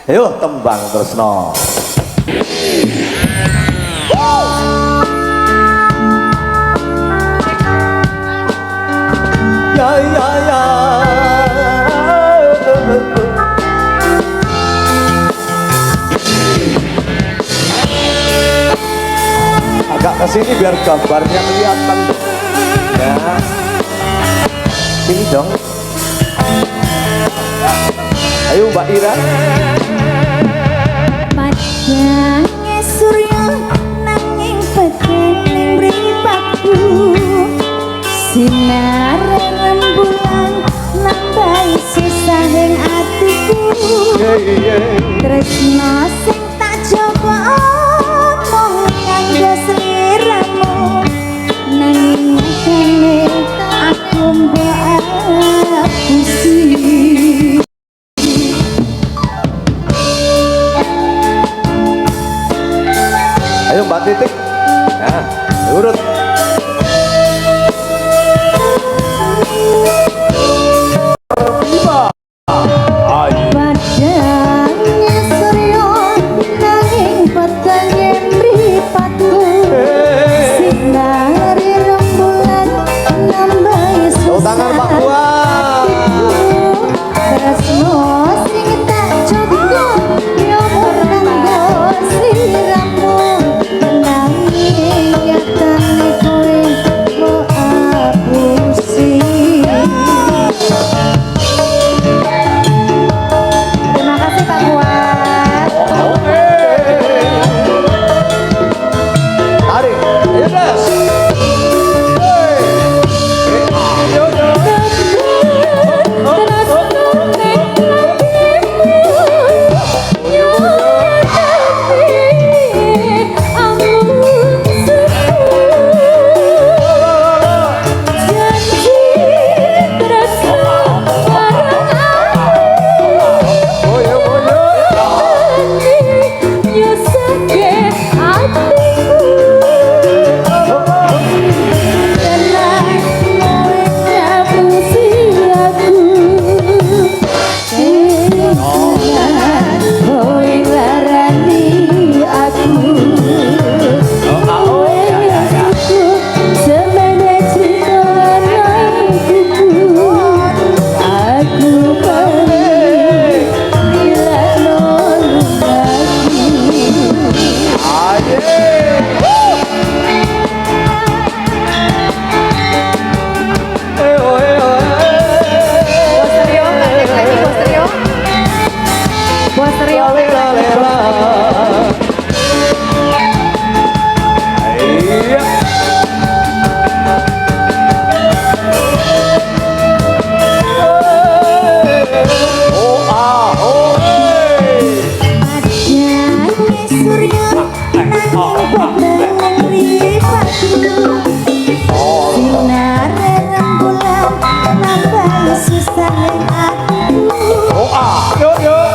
Ayo tembang tresno. Ya ya ya. Agak kesini biar gambarnya kelihatan. Ya. Sini dong. Ayo Mbak Ira. Padangnya surya nanging pekening mripatku, sinar rembulan nambahi sisahing atiku. Tresno sing tak jaga omong kanggo sliramu, nanging nyatane aku mbok apusi. Ayo Mbak Titik. Nah, urut. Padangnya surya nanging petenge mripatku, sinari rembulan nambahi Tangan Pak Buah. tresno sing tak jaga yo kanggo sliramu, nanging nyatane kowe mbok apusi. Terima kasih Pak Buat. Tarik. Ayo Des.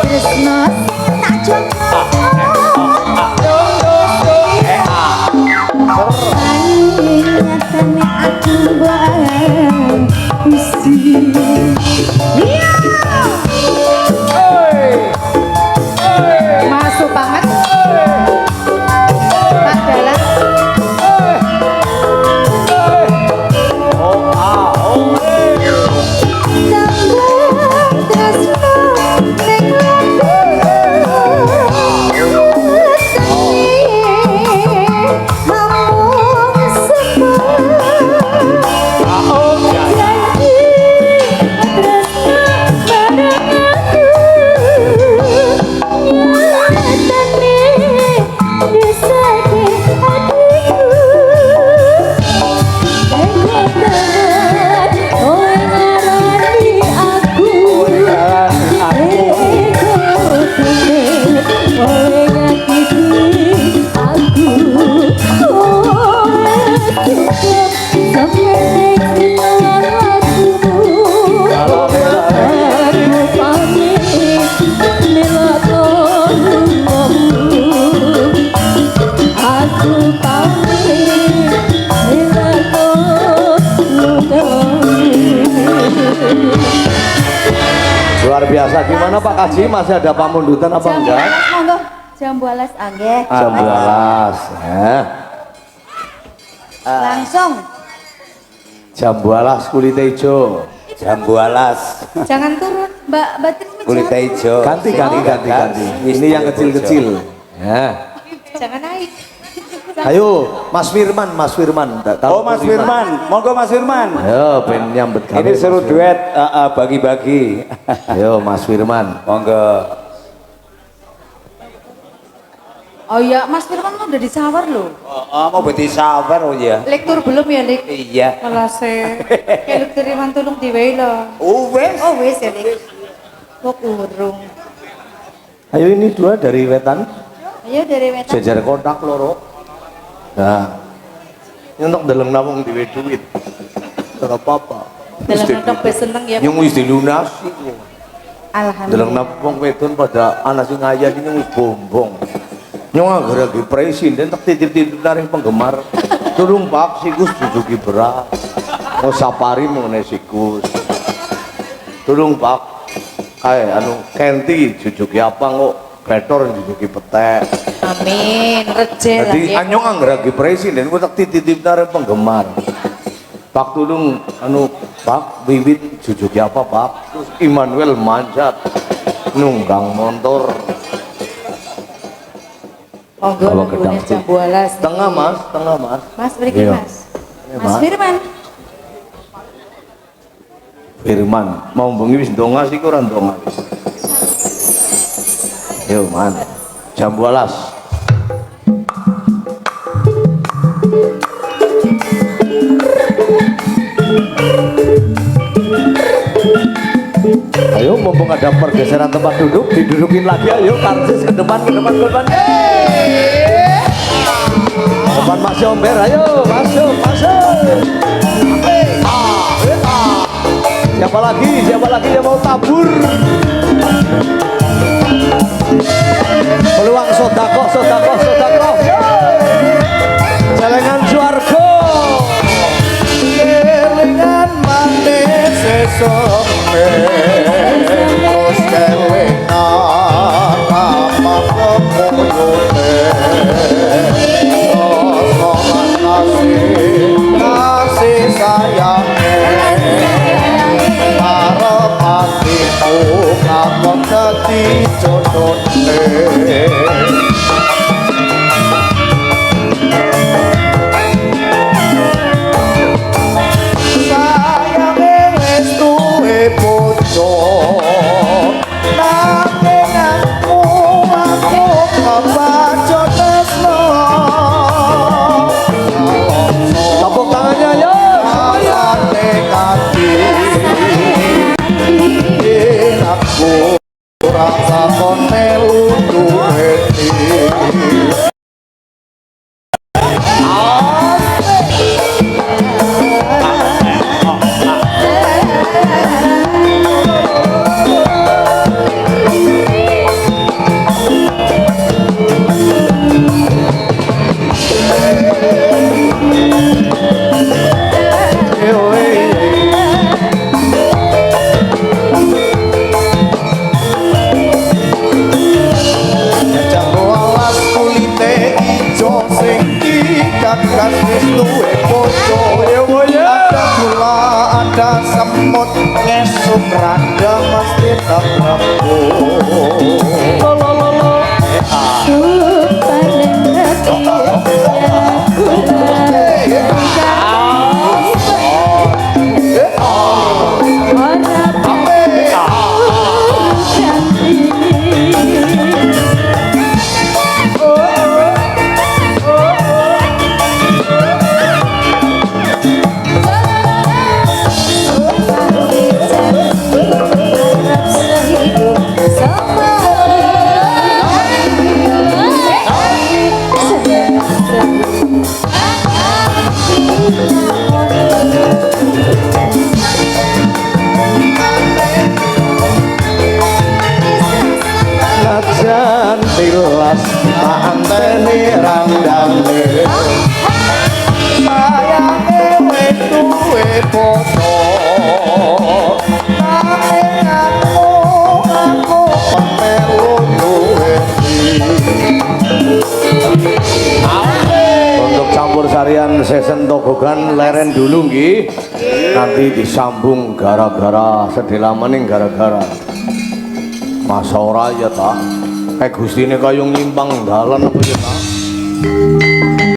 Tresno sing tak jaga Gimana Pak Kaji, masih ada pamundutan apa Jambu enggak? alas, monggo. Jambu alas anggih. Jambu alas. Ya. Langsung. Jambu alas kulit hijau. Jambu alas Jangan turun, Mbak Trismi. kulit jangan. hijau. Ganti. Ini yang kecil-kecil. Ya. Jangan naik. Ayo, Mas Firman. Oh Mas Firman, monggo Mas Firman. Ayo, pengen nyambet gawe, Ini seru Mas duet bagi-bagi. Firman. Ayo, Mas Firman. Monggo. Oh iya, Mas Firman lo udah disawar loh. Mau beti sabar oh ya. Lektur belum ya, Lek? Iya. Melase. Kayak lektur Iman tulung diwehi loh. Wes. Oh wes ya, Lek. Kok urung. Ayo, ini dua dari wetan. Ayo dari wetan. Jajar kotak loro. Nah, ini untuk dalam nabung di duit. Tidak apa-apa. Dalam nonton seneng ya. Yang wis dilunasi. Dalam Alhamdulillah. nabung wedon pada anak sing ayah ini wis bombong. Nyong agar lagi presiden tak titip-titip dari penggemar. Tolong Pak sikus jujuki beras. Mau sapari mengenai sikus. Tolong Pak. Kayak anu kenti jujuki apa kok betor jujuki petek. Amin. Reje lah Jadi ya. anyong anggar lagi presiden gua tak titip dari penggemar. Pak tolong anu Pak bibit jujuki apa Pak? Terus Immanuel manjat nunggang motor. Monggo Bawa lagunya gedang. jambu alas. Tengah Mas, tengah Mas. Mas berikan Iya. Mas. Iya, Mas Mas. Firman. Firman, mau bengi wis ndonga sih kurang ndonga. Yo man, jambu alas. Ayo mumpung ada pergeseran tempat duduk, didudukin lagi ayo karcis ke depan. Yeay. Depan Mas Yomber, ayo masuk. Siapa lagi yang mau tabur? Peluang sodako. Celengan Suargo. Celengan manis sesok terus kelengan apa kemoyote sosokan kasih sayangnya harap hatiku ngakon dadi jodohne. Sayange wis duwe bojo nanging aku kebaca tresno. Tepuk tangannya ya. Sayate kati aku rasa kon melu duweni. Jambu alas kulite ijo sing digagas wis duwe bojo. Ada gula, ada semut, ngesuk rada mesti tak Najan tilas tak anteni randane sayange wis duwe bojo nanging aku sarian sesen togogan leren dulu nggih. Nanti disambung gara-gara sedela maning gara-gara. Masa ora ya ta? Gustine kaya nyimpang dalan apa ya ta?